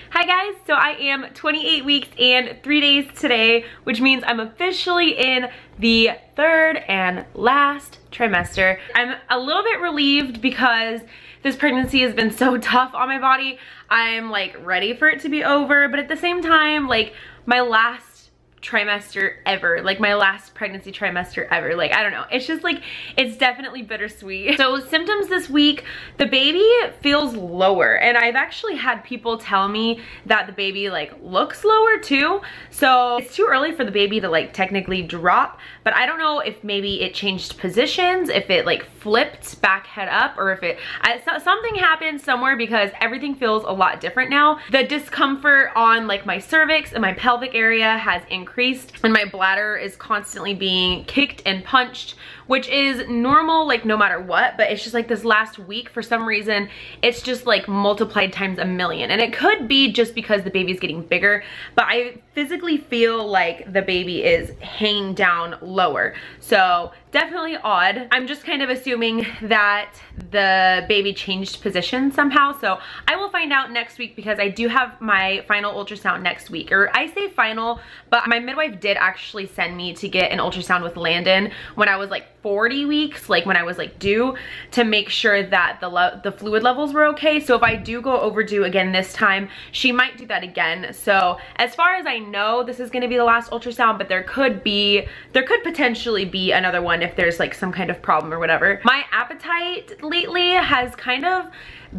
Hi guys, so I am 28 weeks and 3 days today, which means I'm officially in the third and last trimester. I'm a little bit relieved because this pregnancy has been so tough on my body. I'm like ready for it to be over, but at the same time, like my last trimester ever, like my last pregnancy trimester ever, like I don't know, it's just like it's definitely bittersweet. So symptoms this week, the baby feels lower, and I've actually had people tell me that the baby like looks lower too, so it's too early for the baby to like technically drop, but I don't know if maybe it changed positions, if it like flipped back head up, or if something happened somewhere because everything feels a lot different now. The discomfort on like my cervix and my pelvic area has increased, and my bladder is constantly being kicked and punched, which is normal like no matter what, but it's just like this last week for some reason it's just like multiplied times a million, and it could be just because the baby's getting bigger, but I physically feel like the baby is hanging down lower, so definitely odd. I'm just kind of assuming that the baby changed position somehow, so I will find out next week because I do have my final ultrasound next week, or I say final, but my midwife did actually send me to get an ultrasound with Landon when I was like 40 weeks, like when I was like due, to make sure that the fluid levels were okay. So if I do go overdue again this time, she might do that again. So as far as I know, this is going to be the last ultrasound, but there could potentially be another one if there's like some kind of problem or whatever. My appetite lately has kind of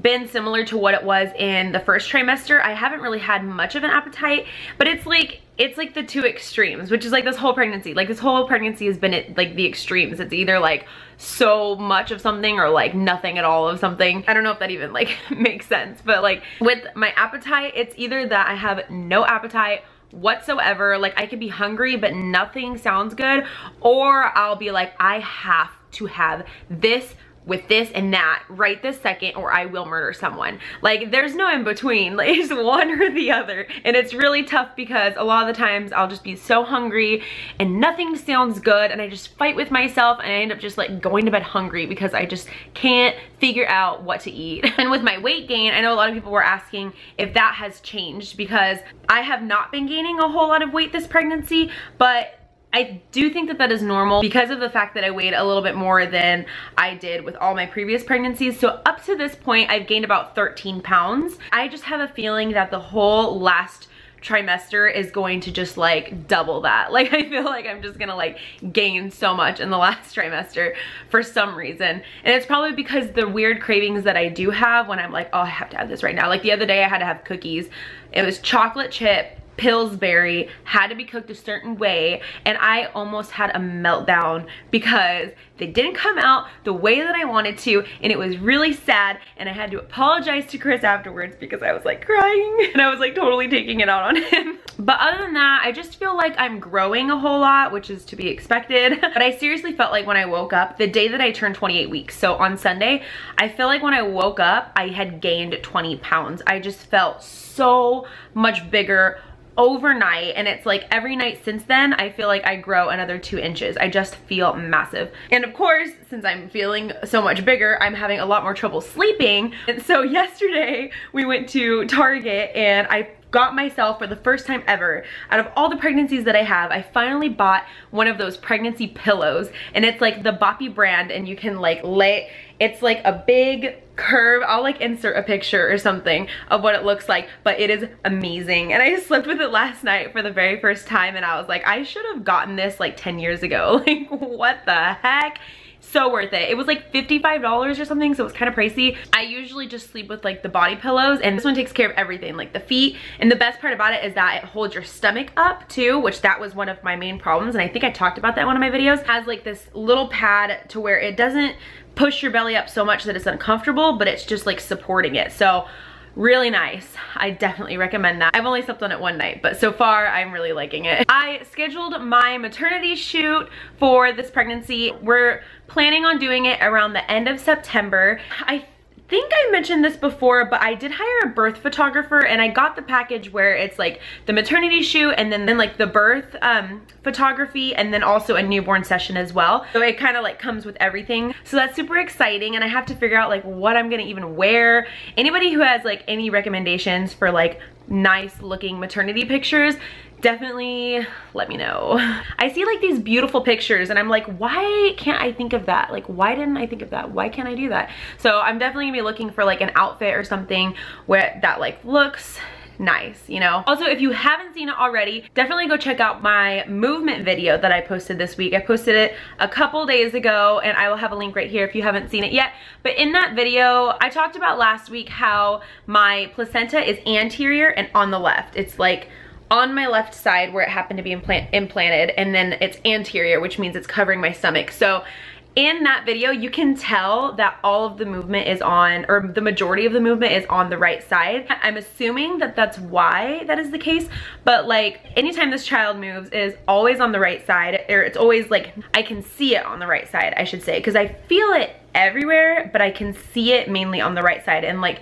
been similar to what it was in the first trimester. I haven't really had much of an appetite, but it's like the two extremes, which is like this whole pregnancy. Like this whole pregnancy has been at like the extremes. It's either like so much of something or like nothing at all of something. I don't know if that even like makes sense, but like with my appetite, it's either that I have no appetite whatsoever, like I could be hungry but nothing sounds good, or I'll be like, I have to have this with this and that right this second or I will murder someone. Like there's no in between, like it's one or the other, and it's really tough because a lot of the times I'll just be so hungry and nothing sounds good, and I just fight with myself and I end up just like going to bed hungry because I just can't figure out what to eat. And with my weight gain, I know a lot of people were asking if that has changed, because I have not been gaining a whole lot of weight this pregnancy, but I do think that that is normal because of the fact that I weighed a little bit more than I did with all my previous pregnancies. So up to this point, I've gained about 13 pounds. I just have a feeling that the whole last trimester is going to just like double that. Like I feel like I'm just gonna like gain so much in the last trimester for some reason. And it's probably because the weird cravings that I do have when I'm like, oh, I have to have this right now. Like the other day I had to have cookies. It was chocolate chip Pillsbury, had to be cooked a certain way, and I almost had a meltdown because they didn't come out the way that I wanted to, and it was really sad, and I had to apologize to Chris afterwards because I was like crying and I was like totally taking it out on him. But other than that, I just feel like I'm growing a whole lot, which is to be expected. But I seriously felt like when I woke up, the day that I turned 28 weeks, so on Sunday, I feel like when I woke up, I had gained 20 pounds. I just felt so much bigger overnight, and it's like every night since then I feel like I grow another 2 inches. I just feel massive, and of course since I'm feeling so much bigger, I'm having a lot more trouble sleeping. And so yesterday we went to Target and I got myself, for the first time ever out of all the pregnancies that I have, I finally bought one of those pregnancy pillows, and it's like the BABY brand, and you can like it's like a big curve. I'll like insert a picture or something of what it looks like, but it is amazing. And I slept with it last night for the very first time, and I was like, I should have gotten this like 10 years ago. Like what the heck? So worth it. It was like $55 or something, so it was kind of pricey. I usually just sleep with like the body pillows, and this one takes care of everything, like the feet. And the best part about it is that it holds your stomach up too, which that was one of my main problems, and I think I talked about that in one of my videos. It has like this little pad to where it doesn't push your belly up so much that it's uncomfortable, but it's just like supporting it. So really nice. I definitely recommend that. I've only slept on it one night, but so far I'm really liking it. I scheduled my maternity shoot for this pregnancy. We're planning on doing it around the end of September. I think I mentioned this before, but I did hire a birth photographer, and I got the package where it's like the maternity shoot and then like the birth photography, and then also a newborn session as well. So it kind of like comes with everything. So that's super exciting, and I have to figure out like what I'm gonna even wear. Anybody who has like any recommendations for like nice looking maternity pictures, definitely let me know. I see like these beautiful pictures and I'm like, why can't I think of that? Like, why didn't I think of that? Why can't I do that? So I'm definitely gonna be looking for like an outfit or something where that like looks nice, you know? Also, if you haven't seen it already, definitely go check out my movement video that I posted this week. I posted it a couple days ago and I will have a link right here if you haven't seen it yet. But in that video, I talked about last week how my placenta is anterior and on the left. It's like on my left side where it happened to be implanted, and then it's anterior, which means it's covering my stomach. So in that video, you can tell that all of the movement is on, or the majority of the movement is on the right side. I'm assuming that that's why that is the case, but like anytime this child moves, it is always on the right side, or it's always like, I can see it on the right side, I should say, because I feel it everywhere, but I can see it mainly on the right side. And like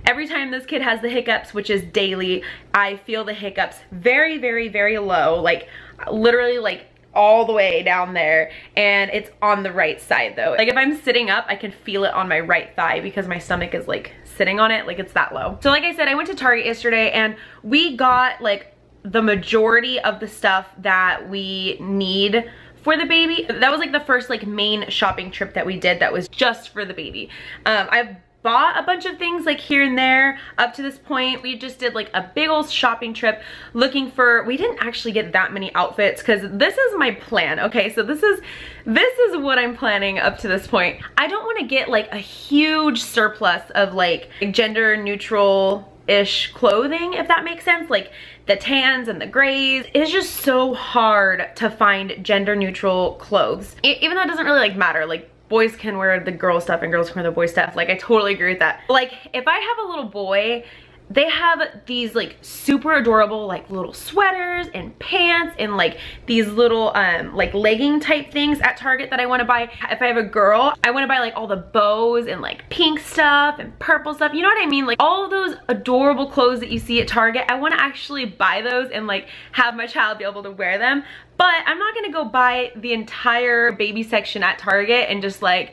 every time this kid has the hiccups, which is daily, I feel the hiccups very, very, very low, like literally like all the way down there, and it's on the right side though. Like if I'm sitting up, I can feel it on my right thigh because my stomach is like sitting on it, like it's that low. So like I said, I went to Target yesterday and we got like the majority of the stuff that we need for the baby. That was like the first like main shopping trip that we did that was just for the baby. I've bought a bunch of things like here and there up to this point. We just did like a big old shopping trip looking for, we didn't actually get that many outfits because this is my plan, okay? So this is what I'm planning up to this point. I don't want to get like a huge surplus of like gender neutral-ish clothing, if that makes sense. Like the tans and the grays. It's just so hard to find gender neutral clothes. Even though it doesn't really like matter, like boys can wear the girl stuff and girls can wear the boy stuff. Like I totally agree with that. Like if I have a little boy, they have these like super adorable like little sweaters and pants and like these little like legging type things at Target that I want to buy. If I have a girl, I want to buy like all the bows and like pink stuff and purple stuff, you know what I mean? Like all of those adorable clothes that you see at Target, I want to actually buy those and like have my child be able to wear them. But I'm not gonna go buy the entire baby section at Target and just like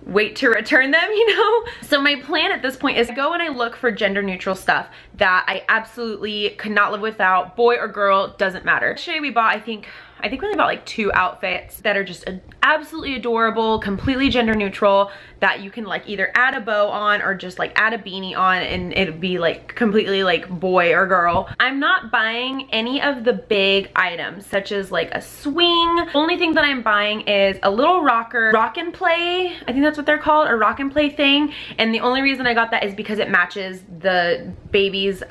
wait to return them, you know? So my plan at this point is to go and I look for gender neutral stuff that I absolutely could not live without. Boy or girl, doesn't matter. Yesterday we bought, I think we only bought like 2 outfits that are just absolutely adorable, completely gender neutral, that you can like either add a bow on or just like add a beanie on and it'd be like completely like boy or girl. I'm not buying any of the big items such as like a swing. Only thing that I'm buying is a little rocker, rock and play, I think that's what they're called, a rock and play thing. And the only reason I got that is because it matches the baby's,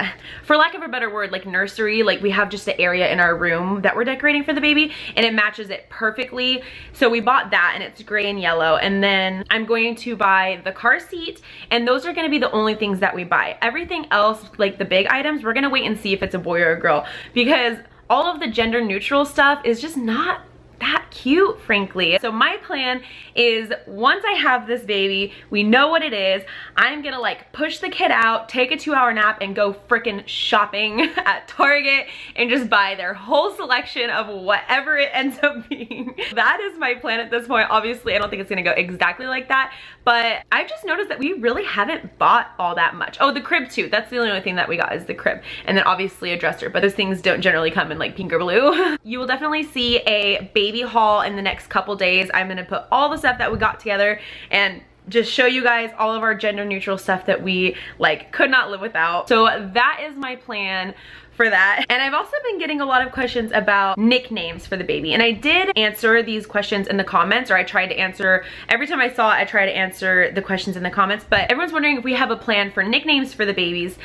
for lack of a better word, like nursery. Like we have just an area in our room that we're decorating for the baby and it matches it perfectly. So we bought that and it's gray and yellow. And then I'm going to buy the car seat, and those are going to be the only things that we buy. Everything else, like the big items, we're going to wait and see if it's a boy or a girl, because all of the gender neutral stuff is just not that cute, frankly. So my plan is once I have this baby, we know what it is, I'm gonna like push the kid out, take a 2-hour nap, and go freaking shopping at Target and just buy their whole selection of whatever it ends up being. That is my plan at this point. Obviously, I don't think it's gonna go exactly like that, but I've just noticed that we really haven't bought all that much. Oh, the crib too. That's the only thing that we got is the crib. And then obviously a dresser, but those things don't generally come in like pink or blue. You will definitely see a baby haul in the next couple days. I'm gonna put all the stuff that we got together and just show you guys all of our gender neutral stuff that we like could not live without. So that is my plan for that. And I've also been getting a lot of questions about nicknames for the baby, and I did answer these questions in the comments, or I tried to answer, every time I saw it I try to answer the questions in the comments. But everyone's wondering if we have a plan for nicknames for the babies.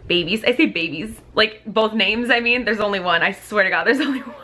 I say babies, like both names. I mean, there's only one, I swear to God, there's only one.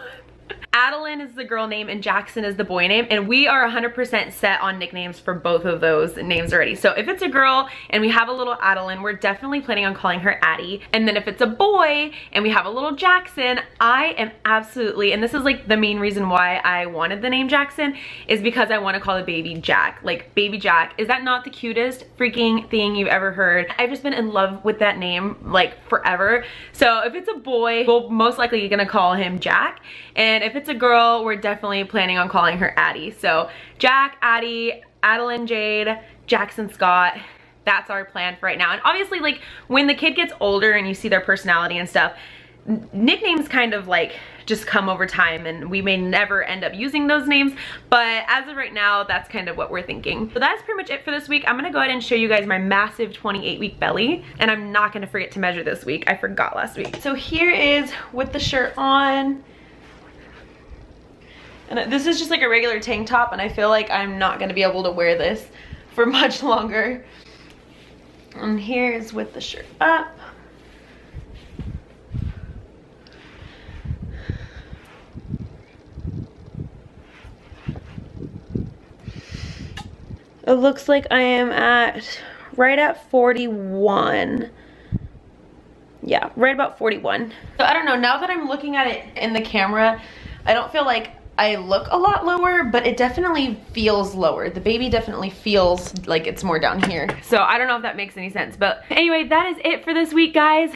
Adeline is the girl name and Jackson is the boy name, and we are 100% set on nicknames for both of those names already. So if it's a girl and we have a little Adeline, we're definitely planning on calling her Addie. And then if it's a boy and we have a little Jackson, I am absolutely, and this is like the main reason why I wanted the name Jackson, is because I want to call the baby Jack. Like baby Jack. Is that not the cutest freaking thing you've ever heard? I've just been in love with that name like forever. So if it's a boy, we're most likely gonna call him Jack. And if it's a girl, we're definitely planning on calling her Addie. So Jack, Addie, Adeline Jade, Jackson Scott. that's our plan for right now. And obviously, like, when the kid gets older and you see their personality and stuff, nicknames kind of like just come over time, and we may never end up using those names, but as of right now, that's kind of what we're thinking. So that's pretty much it for this week. I'm gonna go ahead and show you guys my massive 28-week belly, and I'm not gonna forget to measure this week. I forgot last week. So here is with the shirt on. And this is just like a regular tank top, and I feel like I'm not gonna be able to wear this for much longer. And here's with the shirt up. It looks like I am right at 41. Yeah, right about 41. So I don't know, now that I'm looking at it in the camera, I don't feel like I look a lot lower, but it definitely feels lower. The baby definitely feels like it's more down here. So I don't know if that makes any sense, but anyway, that is it for this week, guys.